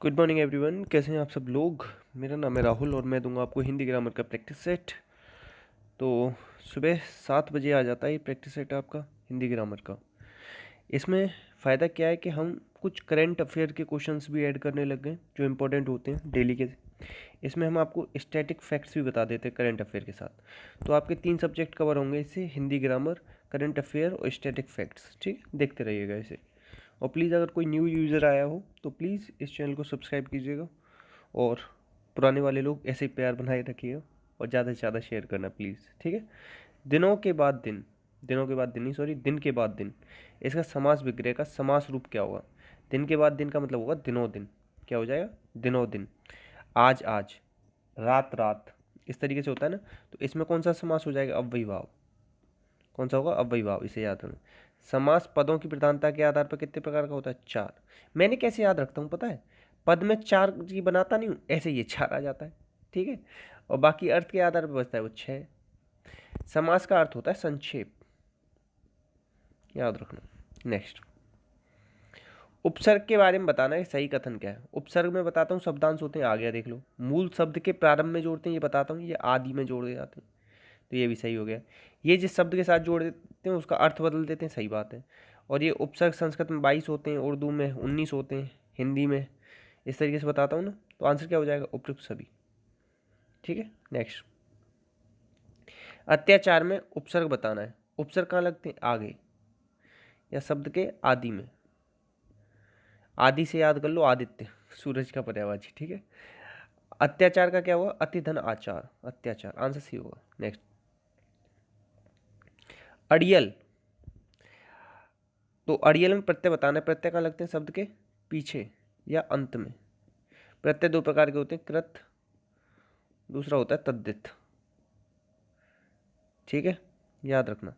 Good morning everyone, कैसे हैं आप सब लोग। मेरा नाम है राहुल और मैं दूंगा आपको हिंदी ग्रामर का प्रैक्टिस सेट। तो सुबह 7 बजे आ जाता है ये प्रैक्टिस सेट आपका हिंदी ग्रामर का। इसमें फ़ायदा क्या है कि हम कुछ करंट अफेयर के क्वेश्चंस भी ऐड करने लग गए जो इंपॉर्टेंट होते हैं डेली के। इसमें हम आपको स्टैटिक फैक्ट्स भी बता देते हैं करंट अफेयर के साथ। तो आपके 3 सब्जेक्ट कवर होंगे इससे, हिंदी ग्रामर, करंट अफेयर और स्टैटिक फैक्ट्स। ठीक है, देखते रहिएगा इसे। और प्लीज़ अगर कोई न्यू यूज़र आया हो तो प्लीज़ इस चैनल को सब्सक्राइब कीजिएगा और पुराने वाले लोग ऐसे ही प्यार बनाए रखिएगा और ज़्यादा से ज़्यादा शेयर करना प्लीज़। ठीक है। दिनों के बाद दिन नहीं, सॉरी, दिन के बाद दिन। इसका समास विग्रह का समास रूप क्या होगा। दिन के बाद दिन का मतलब होगा दिनों दिन। क्या हो जाएगा? दिनों दिन। आज आज, रात रात, इस तरीके से होता है ना। तो इसमें कौन सा समास हो जाएगा? अव्ययी भाव। कौन सा होगा? अव्ययी भाव। इसे याद रखना। समास पदों की प्रधानता के आधार पर कितने प्रकार का होता है? 4। मैंने कैसे याद रखता हूँ पता है? पद में 4 जी बनाता नहीं हूँ, ऐसे ये 4 आ जाता है। ठीक है। और बाकी अर्थ के आधार पर बचता है वो 6। समास का अर्थ होता है संक्षेप, याद रखना। नेक्स्ट, उपसर्ग के बारे में बताना है सही कथन क्या है। उपसर्ग में बताता हूँ शब्दांश होते हैं, आ गया देख लो। मूल शब्द के प्रारंभ में जोड़ते हैं ये बताता हूँ, ये आदि में जोड़ दे जाते हैं, तो ये भी सही हो गया। ये जिस शब्द के साथ जोड़ देते हैं उसका अर्थ बदल देते हैं, सही बात है। और ये उपसर्ग संस्कृत में 22 होते हैं, उर्दू में 19 होते हैं, हिंदी में इस तरीके से बताता हूँ ना। तो आंसर क्या हो जाएगा? उपयुक्त सभी। ठीक है। नेक्स्ट, अत्याचार में उपसर्ग बताना है। उपसर्ग कहाँ लगते हैं? आगे या शब्द के आदि में। आदि से याद कर लो, आदित्य, सूरज का पर्यायवाची। ठीक है। अत्याचार का क्या हुआ? अति धन आचार, अत्याचार, आंसर सी होगा। नेक्स्ट, अड़ियल। तो अड़ियल में प्रत्यय बताना है। प्रत्यय कहाँ लगते हैं? शब्द के पीछे या अंत में। प्रत्यय 2 प्रकार के होते हैं, कृत, दूसरा होता है तद्धित। ठीक है, याद रखना।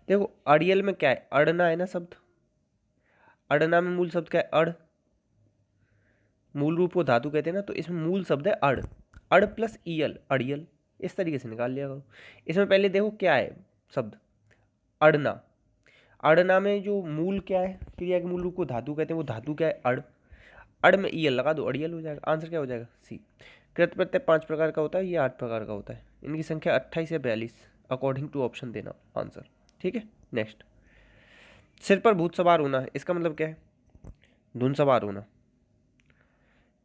देखो अड़ियल में क्या है? अड़ना है ना शब्द। अड़ना में मूल शब्द क्या है? अड़। मूल रूप को धातु कहते हैं ना, तो इसमें मूल शब्द है अड़। अड़ प्लस ईयल, अड़ियल। इस तरीके से निकाल लिया करो। इसमें पहले देखो क्या है शब्द? अड़ना। अड़ना में जो मूल क्या है, क्रिया के मूल रूप को धातु कहते हैं, वो धातु क्या है? अड़। अड़ में ईयल लगा दो, अड़ियल हो जाएगा। आंसर क्या हो जाएगा? सी। कृत प्रत्यय 5 प्रकार का होता है, ये 8 प्रकार का होता है। इनकी संख्या 28 या 42 अकॉर्डिंग टू ऑप्शन देना आंसर। ठीक है। नेक्स्ट, सिर पर भूत सवार होना है, इसका मतलब क्या है? धुन सवार होना।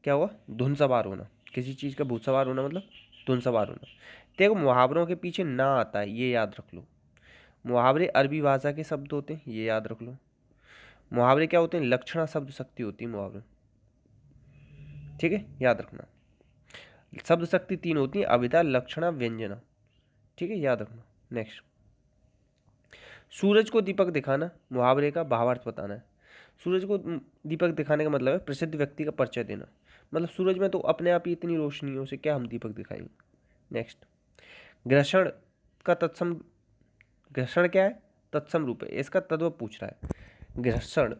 क्या हुआ? धुन सवार होना। किसी चीज़ का भूत सवार होना मतलब धुन सवार होना। देखो मुहावरों के पीछे ना आता है, ये याद रख लो। मुहावरे अरबी भाषा के शब्द होते हैं, ये याद रख लो। मुहावरे क्या होते हैं? लक्षणा शब्द शक्ति होती है मुहावरे। ठीक है, याद रखना। शब्द शक्ति 3 होती है, अभिधा, लक्षणा, व्यंजना। ठीक है, याद रखना। नेक्स्ट, सूरज को दीपक दिखाना, मुहावरे का भावार्थ बताना है। सूरज को दीपक दिखाने का मतलब है प्रसिद्ध व्यक्ति का परिचय देना। मतलब सूरज में तो अपने आप ही इतनी रोशनी है, उसे क्या हम दीपक दिखाएंगे। नेक्स्ट, घर्षण का तत्सम, घर्षण क्या है? तत्सम रूप है, इसका तद्भव पूछ रहा है। घर्षण,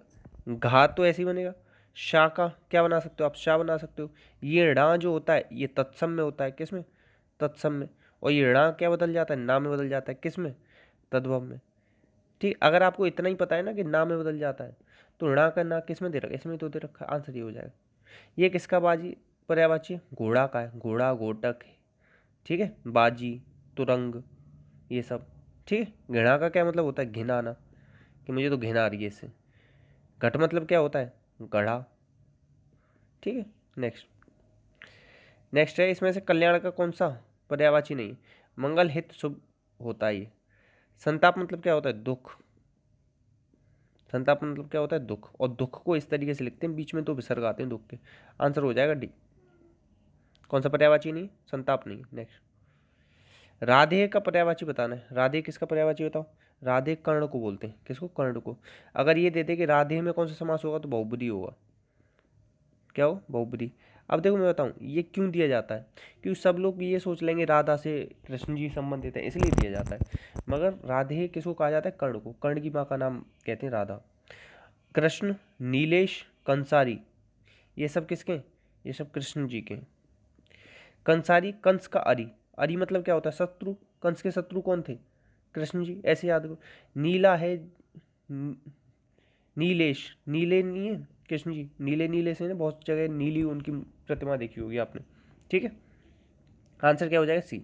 घा तो ऐसे ही बनेगा। शाह का क्या बना सकते हो आप? शाह बना सकते हो। ये णा जो होता है ये तत्सम में होता है, किसमें? तत्सम में। और ये णा क्या बदल जाता है? ना में बदल जाता है, किसमें? तद्भव में। ठीक, अगर आपको इतना ही पता है ना कि ना में बदल जाता है, तो णा का ना किस में दे रखा है? इसमें तो दे रखा है। आंसर ये हो जाएगा। ये किसका बाजी पर्यायवाची? घोड़ा का है। घोड़ा, घोटक है। ठीक है, बाजी, तुरंग, ये सब। ठीक है। घृणा का क्या मतलब होता है? घिनाना, कि मुझे तो घिन आ रही है इससे। घट मतलब क्या होता है? गढ़ा। ठीक है। नेक्स्ट, नेक्स्ट है इसमें से कल्याण का कौन सा पर्यायवाची नहीं? मंगल, हित, शुभ होता है ये। संताप मतलब क्या होता है? दुख। संताप मतलब क्या होता है? दुख। और दुख को इस तरीके से लिखते हैं, बीच में तो विसर्ग आते हैं दुख के। आंसर हो जाएगा डी। कौन सा पर्यायवाची नहीं? संताप नहीं। नेक्स्ट, राधे का पर्यायवाची बताना है। राधे किसका पर्यायवाची बताओ? राधे कर्ण को बोलते हैं। किसको? कर्ण को। अगर ये देते कि राधे में कौन सा समास होगा, तो बहुब्रीहि होगा। क्या हो? बहुब्रीहि। अब देखो मैं बताऊं ये क्यों दिया जाता है, क्योंकि सब लोग ये सोच लेंगे राधा से कृष्ण जी संबंधित है, इसलिए दिया जाता है। मगर राधे किसको कहा जाता है? कर्ण को। कर्ण की माँ का नाम कहते हैं राधा। कृष्ण, नीलेश, कंसारी, ये सब किसके? ये सब कृष्ण जी के। कंसारी, कंस का अरी। अरी मतलब क्या होता है? शत्रु। कंस के शत्रु कौन थे? कृष्ण जी। ऐसे याद करो। नीला है, नीलेश, नीले नहीं है, कृष्ण जी नीले नीले से ना, बहुत जगह नीली उनकी प्रतिमा देखी होगी आपने। ठीक है, आंसर क्या हो जाएगा? सी।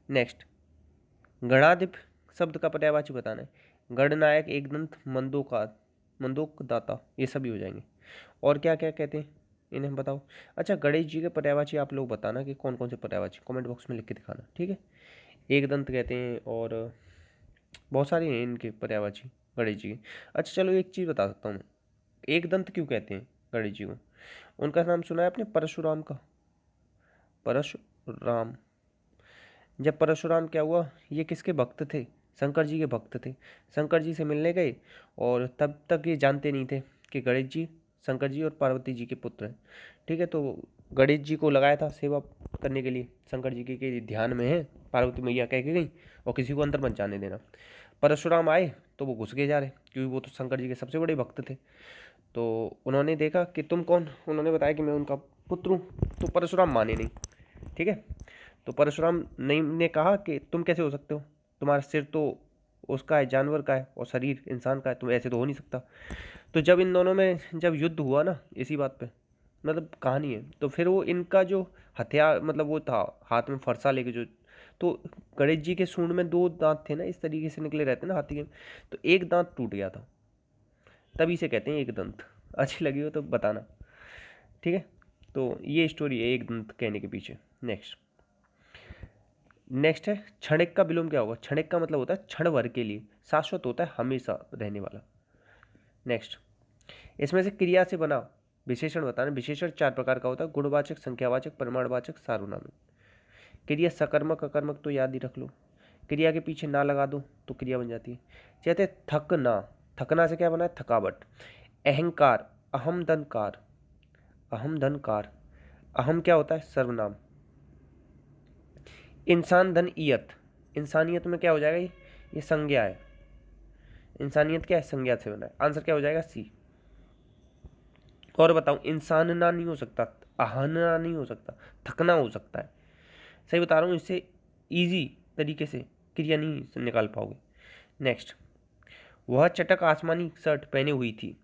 नेक्स्ट, गणाधिप शब्द का पर्यायवाची बताना है। गणनायक, एकदंत, मंदोकार, मंदोकदाता, ये सभी हो जाएंगे। और क्या क्या कहते हैं इन्हें बताओ। अच्छा, गणेश जी के पर्यायवाची आप लोग बताना कि कौन कौन से पर्यायवाची, कमेंट बॉक्स में लिख के दिखाना। ठीक है, एकदंत कहते हैं और बहुत सारे हैं इनके पर्यायवाची गणेश जी के। अच्छा चलो एक चीज़ बता सकता हूँ मैं, एकदंत क्यों कहते हैं गणेश जी को? उनका नाम सुना है आपने परशुराम का? परशुराम, जब परशुराम क्या हुआ, ये किसके भक्त थे? शंकर जी के भक्त थे। शंकर जी से मिलने गए और तब तक ये जानते नहीं थे कि गणेश जी शंकर जी और पार्वती जी के पुत्र हैं। ठीक है, तो गणेश जी को लगाया था सेवा करने के लिए, शंकर जी के ध्यान में है, पार्वती मैया कह के गई और किसी को अंदर मत जाने देना। परशुराम आए तो वो घुस गए जा रहे, क्योंकि वो तो शंकर जी के सबसे बड़े भक्त थे। तो उन्होंने देखा कि तुम कौन, उन्होंने बताया कि मैं उनका पुत्र हूँ, तो परशुराम माने नहीं। ठीक है, तो परशुराम ने कहा कि तुम कैसे हो सकते हो, तुम्हारा सिर तो उसका है, जानवर का है, और शरीर इंसान का है, तुम ऐसे तो हो नहीं सकता। तो जब इन दोनों में जब युद्ध हुआ ना इसी बात पे, मतलब कहानी है, तो फिर वो इनका जो हथियार, मतलब वो था हाथ में फरसा लेके जो, तो गणेश जी के सूंड में 2 दांत थे ना, इस तरीके से निकले रहते ना हाथी के, तो एक दांत टूट गया था, तभी से कहते हैं एक दंत। अच्छी लगी हो तो बताना। ठीक है, तो ये स्टोरी है एक दंत कहने के पीछे। नेक्स्ट, नेक्स्ट है क्षणिक का विलोम क्या होगा? क्षणिक का मतलब होता है क्षण भर के लिए, शाश्वत होता है, हमेशा रहने वाला। नेक्स्ट, इसमें से क्रिया से बना विशेषण बताना। विशेषण 4 प्रकार का होता है, गुणवाचक, संख्यावाचक, परिमाणवाचक, सार्वनामिक। क्रिया सकर्मक अकर्मक तो याद ही रख लो, क्रिया के पीछे ना लगा दो तो क्रिया बन जाती है। कहते थकना, थकना से क्या बना है? थकावट। अहंकार, अहम धनकार, अहम धनकार, अहम क्या होता है? सर्वनाम। इंसान धन ईयत, इंसानियत में क्या हो जाएगा? ये संज्ञा है, इंसानियत क्या है? संज्ञा से बना है। आंसर क्या हो जाएगा? सी। और बताऊं, इंसान ना नहीं हो सकता, आहना नहीं हो सकता, थकना हो सकता है। सही बता रहा हूँ, इससे इजी तरीके से क्रिया नहीं निकाल पाओगे। नेक्स्ट, वह चटक आसमानी शर्ट पहने हुई थी,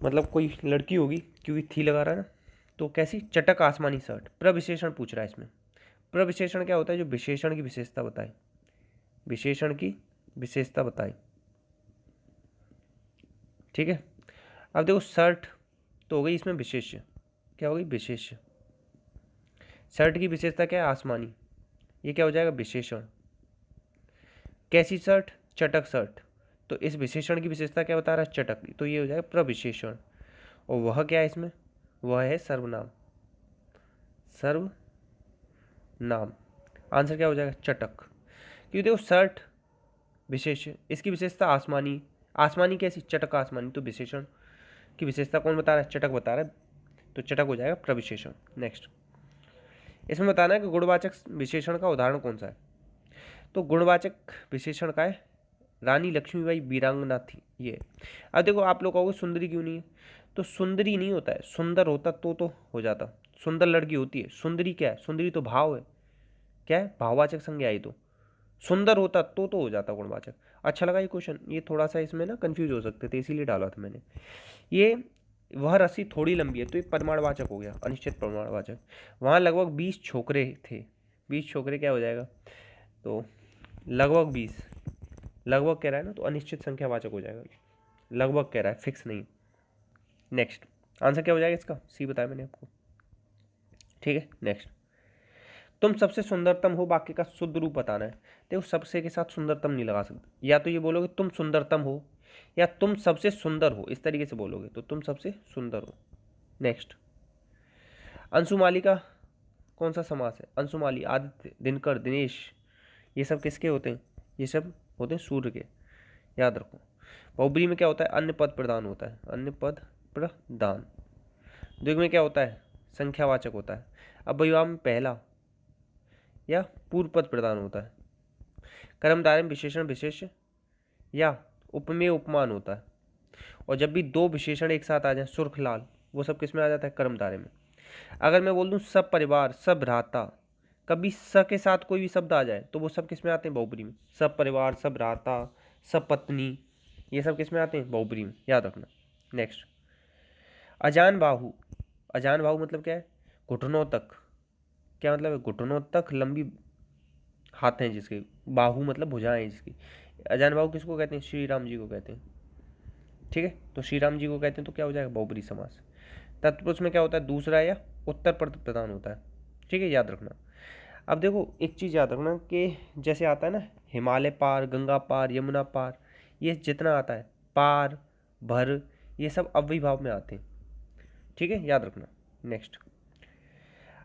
मतलब कोई लड़की होगी क्योंकि थी लगा रहा है ना, तो कैसी? चटक आसमानी शर्ट। प्रविशेषण पूछ रहा है इसमें। प्रविशेषण क्या होता है? जो विशेषण की विशेषता बताए, विशेषण की विशेषता बताए। ठीक है, अब देखो शर्ट तो हो गई इसमें विशेष्य, क्या हो गई? विशेष्य। शर्ट की विशेषता क्या है? आसमानी, ये क्या हो जाएगा? विशेषण। कैसी शर्ट? चटक शर्ट, तो इस विशेषण की विशेषता क्या बता रहा है? चटक, तो ये हो जाएगा प्रविशेषण। और वह क्या है इसमें? वह है सर्वनाम, सर्वनाम। आंसर क्या हो जाएगा? चटक। क्योंकि देखो शर्ट विशेष, इसकी विशेषता आसमानी, आसमानी कैसी? चटक आसमानी, तो विशेषण की विशेषता कौन बता रहा है? चटक बता रहा है, तो चटक हो जाएगा प्रविशेषण। नेक्स्ट, इसमें बताना है कि गुणवाचक विशेषण का उदाहरण कौन सा है। तो गुणवाचक विशेषण का है रानी लक्ष्मीबाई वीरांगना थी, ये। अब देखो आप लोग कहोगे सुंदरी क्यों नहीं है, तो सुंदरी नहीं होता है, सुंदर होता तो हो जाता, सुंदर लड़की होती है। सुंदरी क्या है? सुंदरी तो भाव है, क्या है? भाववाचक संज्ञा है। तो सुंदर होता तो हो जाता गुणवाचक। अच्छा लगा ये क्वेश्चन, ये थोड़ा सा इसमें ना कंफ्यूज हो सकते थे, इसीलिए डाला था मैंने ये। वह रस्सी थोड़ी लंबी है, तो ये परिमाणवाचक हो गया, अनिश्चित परिमाणवाचक। वहाँ लगभग 20 छोकरे थे, 20 छोकरे क्या हो जाएगा? तो लगभग 20, लगभग कह रहा है ना, तो अनिश्चित संख्यावाचक हो जाएगा, लगभग कह रहा है, फिक्स नहीं। नेक्स्ट, आंसर क्या हो जाएगा इसका? सी बताया मैंने आपको। ठीक है, नेक्स्ट, तुम सबसे सुंदरतम हो, वाक्य का शुद्ध रूप बताना है। देखो सबसे के साथ सुंदरतम नहीं लगा सकते, या तो ये बोलोगे तुम सुंदरतम हो, या तुम सबसे सुंदर हो, इस तरीके से बोलोगे, तो तुम सबसे सुंदर हो। नेक्स्ट, अंशुमाली का कौन सा समास है? अंशुमाली, आदित्य, दिनकर, दिनेश, ये सब किसके होते हैं? ये सब होते हैं सूर्य के, याद रखो। बहुब्री में क्या होता है? अन्य पद प्रदान होता है, अन्य पद प्रदान। द्विग में क्या होता है? संख्यावाचक होता है। अब विवाह में पहला या पूर्व पद प्रदान होता है। कर्मधारय में विशेषण विशेष या उपमेय उपमान होता है। और जब भी 2 विशेषण एक साथ आ जाए, सुर्ख लाल, वो सब किस में आ जाता है? कर्मधारय में। अगर मैं बोल दूं सब परिवार, सब भ्राता, कभी स के साथ कोई भी शब्द आ जाए तो वो सब किस में आते हैं? बहुब्री में। सब परिवार, सब भ्राता, सब पत्नी, ये सब किस में आते हैं? बहुब्री में, याद रखना। नेक्स्ट, अजान बाहु, अजान बाहु मतलब क्या है? घुटनों तक। क्या मतलब है? घुटनों तक लंबी हाथ हैं जिसके, बाहु मतलब भुजाएं हैं जिसकी। अजान बाहु किसको कहते हैं? श्री राम जी को कहते हैं। ठीक है, तो श्री राम जी को कहते हैं तो क्या हो जाएगा? बहुब्रीहि समास। तत्पुरुष में क्या होता है? दूसरा या उत्तर पद प्रधान होता है। ठीक है, याद रखना। अब देखो एक चीज़ याद रखना कि जैसे आता है ना हिमालय पार, गंगा पार, यमुना पार, ये जितना आता है पार, भर, ये सब अव्ययीभाव में आते हैं। ठीक है, याद रखना। नेक्स्ट,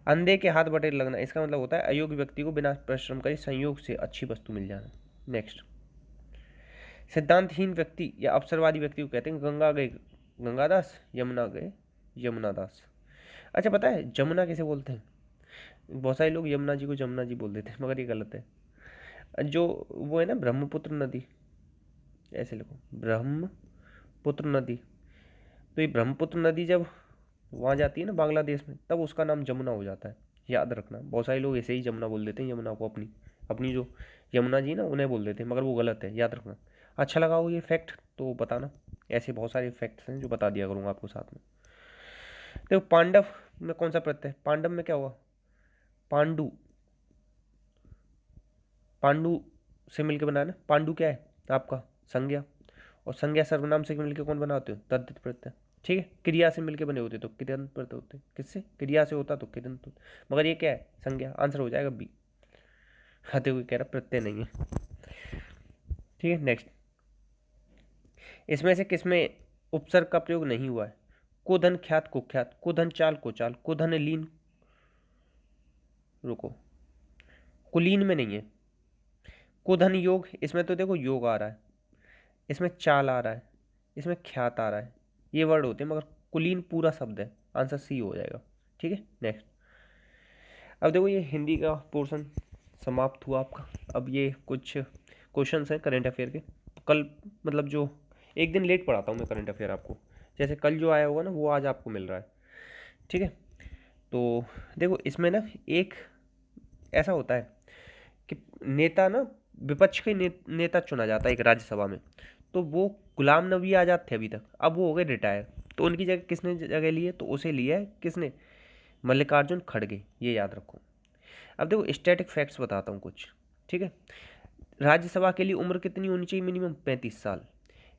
अंधे के हाथ बटेर लगना, इसका मतलब होता है अयोग्य व्यक्ति को बिना परिश्रम करे संयोग से अच्छी वस्तु मिल जाना। नेक्स्ट, सिद्धांतहीन व्यक्ति या अवसरवादी व्यक्ति को कहते हैं गंगा गए गंगादास, यमुना गए यमुनादास। अच्छा, पता है जमुना किसे बोलते हैं? बहुत सारे लोग यमुना जी को जमुना जी बोल देते हैं, मगर ये गलत है। जो वो है ना ब्रह्मपुत्र नदी, ऐसे लिखो ब्रह्मपुत्र नदी, तो ये ब्रह्मपुत्र नदी जब वहाँ जाती है ना बांग्लादेश में, तब उसका नाम जमुना हो जाता है। याद रखना, बहुत सारे लोग ऐसे ही जमुना बोल देते हैं, यमुना को अपनी अपनी जो यमुना जी ना उन्हें बोल देते हैं, मगर वो गलत है, याद रखना। अच्छा लगा हो ये फैक्ट तो बताना, ऐसे बहुत सारे फैक्ट्स हैं जो बता दिया करूँगा आपको साथ में। देखो पांडव में कौन सा प्रत्यय? पांडव में क्या हुआ? पांडु, पांडु से मिलकर बना ना, पांडु क्या है आपका? संज्ञा, और संज्ञा सर्वनाम से मिलकर कौन बनाते हो? तद्धित प्रत्यय। ठीक है, क्रिया से मिलकर बने होते तो कृदंत प्रत्यय होते, किससे? क्रिया से होता तो कृदंत होता, मगर ये क्या है? संज्ञा। आंसर हो जाएगा बी। खाते हुए कह रहा प्रत्यय नहीं है। ठीक है, नेक्स्ट, इसमें से किसमें उपसर्ग का प्रयोग नहीं हुआ है? कुधन ख्यात कुख्यात, कुधन चाल कुचाल, कुधन लीन, रुको, कुलीन में नहीं है। कुधन योग, इसमें तो देखो योग आ रहा है, इसमें चाल आ रहा है, इसमें ख्यात आ रहा है, ये वर्ड होते हैं, मगर कुलीन पूरा शब्द है। आंसर सी हो जाएगा। ठीक है, नेक्स्ट। अब देखो ये हिंदी का पोर्शन समाप्त हुआ आपका। अब ये कुछ क्वेश्चंस हैं करंट अफेयर के। कल मतलब जो एक दिन लेट पढ़ाता हूँ मैं करंट अफेयर आपको, जैसे कल जो आया होगा ना वो आज आपको मिल रहा है। ठीक है, तो देखो इसमें ना एक ऐसा होता है कि नेता ना विपक्ष के नेता चुना जाता है एक राज्यसभा में, तो वो गुलाम नबी आज़ाद थे अभी तक, अब वो हो गए रिटायर, तो उनकी जगह किसने जगह ली है? तो उसे लिया है किसने? मल्लिकार्जुन खड़गे, ये याद रखो। अब देखो स्टैटिक फैक्ट्स बताता हूँ कुछ। ठीक है, राज्यसभा के लिए उम्र कितनी होनी चाहिए? मिनिमम 35 साल।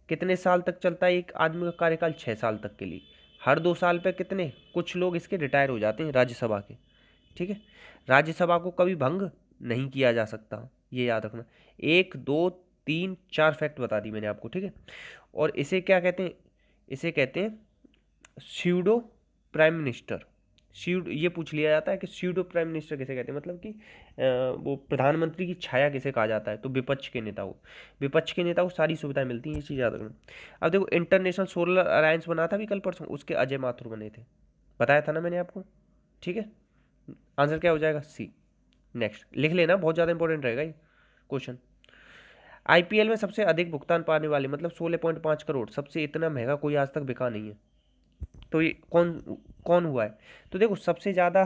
कितने साल तक चलता है एक आदमी का कार्यकाल? 6 साल तक के लिए। हर 2 साल पे कितने कुछ लोग इसके रिटायर हो जाते हैं राज्यसभा के। ठीक है, राज्यसभा को कभी भंग नहीं किया जा सकता, ये याद रखना। 1 2 3 4 फैक्ट बता दी मैंने आपको। ठीक है, और इसे क्या कहते हैं? इसे कहते हैं स्यूडो प्राइम मिनिस्टर। स्यूड, ये पूछ लिया जाता है कि स्यूडो प्राइम मिनिस्टर किसे कहते हैं, मतलब कि वो प्रधानमंत्री की छाया किसे कहा जाता है? तो विपक्ष के नेता को, विपक्ष के नेता को सारी सुविधाएं मिलती हैं, ये चीज़ याद रखना। अब देखो इंटरनेशनल सोलर अलायंस बना था अभी कल परसों, उसके अजय माथुर बने थे, बताया था ना मैंने आपको। ठीक है, आंसर क्या हो जाएगा? सी। नेक्स्ट लिख लेना, बहुत ज़्यादा इंपॉर्टेंट रहेगा ये क्वेश्चन। आईपीएल में सबसे अधिक भुगतान पाने वाले, मतलब 16.5 करोड़, सबसे इतना महंगा कोई आज तक बिका नहीं है। तो ये कौन कौन हुआ है? तो देखो सबसे ज़्यादा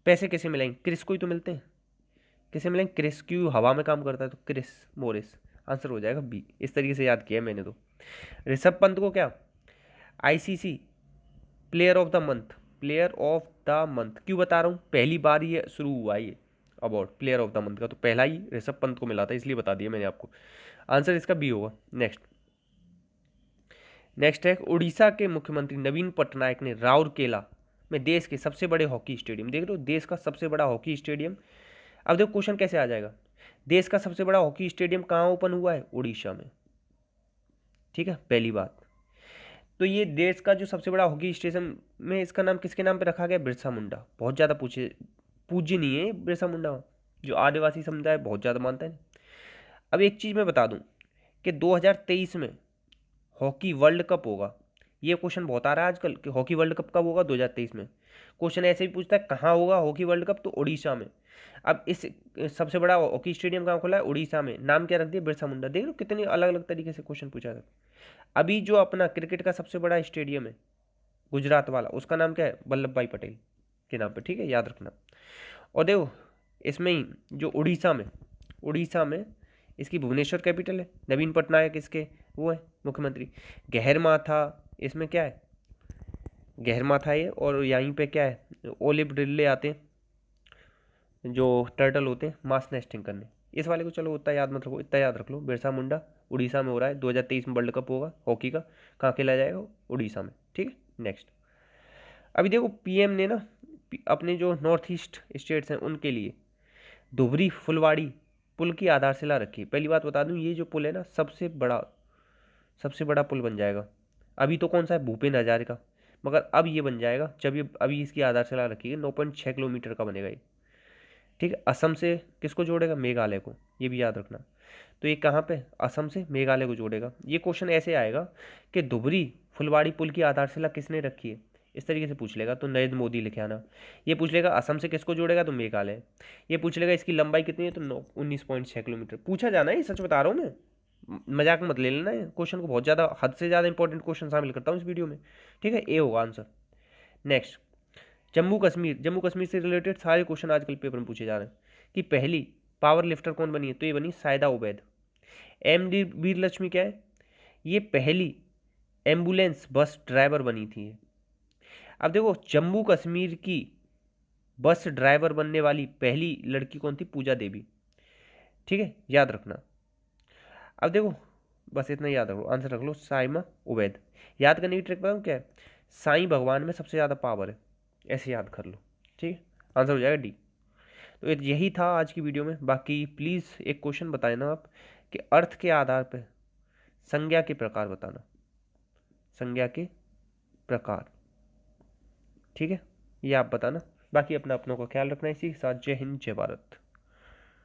पैसे किसे मिलेंगे? क्रिस को ही तो मिलते हैं। किसे मिलेंगे? क्रिस, क्यों? हवा में काम करता है तो क्रिस मोरिस। आंसर हो जाएगा बी। इस तरीके से याद किया है मैंने तो। ऋषभ पंत को क्या ICC player of the month, player of the month क्यों बता रहा हूँ? पहली बार ये शुरू हुआ है ये award player of the month का, तो पहला ही ऋषभ पंत को मिला था, इसलिए बता दिया मैंने आपको। आंसर इसका बी होगा। नेक्स्ट, नेक्स्ट है उड़ीसा के मुख्यमंत्री नवीन पटनायक ने राउरकेला में देश के सबसे बड़े हॉकी स्टेडियम, देख लो देश का सबसे बड़ा हॉकी स्टेडियम। अब देखो क्वेश्चन कैसे आ जाएगा? देश का सबसे बड़ा हॉकी स्टेडियम कहाँ ओपन हुआ है? उड़ीसा में। ठीक है, पहली बात। तो ये देश का जो सबसे बड़ा हॉकी स्टेडियम में, इसका नाम किसके नाम पे रखा गया? बिरसा मुंडा। बहुत ज़्यादा पूजनीय है बिरसा मुंडा, जो आदिवासी समुदाय बहुत ज़्यादा मानता है। अब एक चीज़ मैं बता दूं कि 2023 में हॉकी वर्ल्ड कप होगा। ये क्वेश्चन बहुत आ रहा है आजकल कि हॉकी वर्ल्ड कप कब होगा? 2023 में। क्वेश्चन ऐसे भी पूछता है कहाँ होगा हॉकी वर्ल्ड कप? तो उड़ीसा में। अब इस सबसे बड़ा हॉकी स्टेडियम कहाँ खुला है? उड़ीसा में। नाम क्या रख दिया? बिरसा मुंडा। देख लो कितनी अलग अलग तरीके से क्वेश्चन पूछा जाता है। अभी जो अपना क्रिकेट का सबसे बड़ा स्टेडियम है गुजरात वाला, उसका नाम क्या है? वल्लभ भाई पटेल के नाम पे। ठीक है, याद रखना। और देखो इसमें ही जो उड़ीसा में इसकी भुवनेश्वर कैपिटल है। नवीन पटनायक इसके वो है मुख्यमंत्री। गहरमाथा इसमें क्या है? गहरमा था ये, और यहीं पे क्या है, ओलिव रिडले आते हैं जो टर्टल होते हैं मास नेस्टिंग करने। इस वाले को चलो उतना याद मत रखो, इतना याद रख लो, बिरसा मुंडा उड़ीसा में हो रहा है, 2023 में वर्ल्ड कप होगा हॉकी का, कहाँ खेला जाएगा, उड़ीसा में। ठीक है, नेक्स्ट। अभी देखो पीएम ने ना अपने जो नॉर्थ ईस्ट स्टेट्स हैं उनके लिए धुबरी फुलवाड़ी पुल की आधारशिला रखी। पहली बात बता दूं, ये जो पुल है ना सबसे बड़ा पुल बन जाएगा। अभी तो कौन सा है, भूपेन हजारे का, मगर अब ये बन जाएगा जब ये अभी इसकी आधारशिला रखी है, 9.6 किलोमीटर का बनेगा ये। ठीक है, असम से किसको जोड़ेगा, मेघालय को, ये भी याद रखना। तो ये कहाँ पे, असम से मेघालय को जोड़ेगा। ये क्वेश्चन ऐसे आएगा कि धुबरी फुलवाड़ी पुल की आधारशिला किसने रखी है, इस तरीके से पूछ लेगा, तो नरेंद्र मोदी लिखे आना। ये पूछ लेगा असम से किसको जोड़ेगा, तो मेघालय। ये पूछ लेगा इसकी लंबाई कितनी है, तो 19.6 किलोमीटर। पूछा जाना है, ये सच बता रहा हूँ मैं, मजाक मत ले लेना है, क्वेश्चन को बहुत ज़्यादा, हद से ज़्यादा इंपॉर्टेंट क्वेश्चन शामिल करता हूँ इस वीडियो में। ठीक है, ए होगा आंसर। नेक्स्ट, जम्मू कश्मीर से रिलेटेड सारे क्वेश्चन आजकल पेपर में पूछे जा रहे हैं कि पहली पावर लिफ्टर कौन बनी है, तो ये बनी सायदा उबैद। एम डी वीर लक्ष्मी क्या है, ये पहली एम्बुलेंस बस ड्राइवर बनी थी। अब देखो जम्मू कश्मीर की बस ड्राइवर बनने वाली पहली लड़की कौन थी, पूजा देवी। ठीक है, याद रखना। अब देखो बस इतना याद रखो, आंसर रख लो साइमा उबैद। याद करने की ट्रिक बताऊँ क्या है, साईं भगवान में सबसे ज़्यादा पावर है, ऐसे याद कर लो। ठीक है, आंसर हो जाएगा डी। तो यही था आज की वीडियो में। बाकी प्लीज़ एक क्वेश्चन बताना आप कि अर्थ के आधार पर संज्ञा के प्रकार बताना, संज्ञा के प्रकार। ठीक है, ये आप बताना। बाकी अपना अपनों का ख्याल रखना। इसी के साथ जय हिंद जय भारत।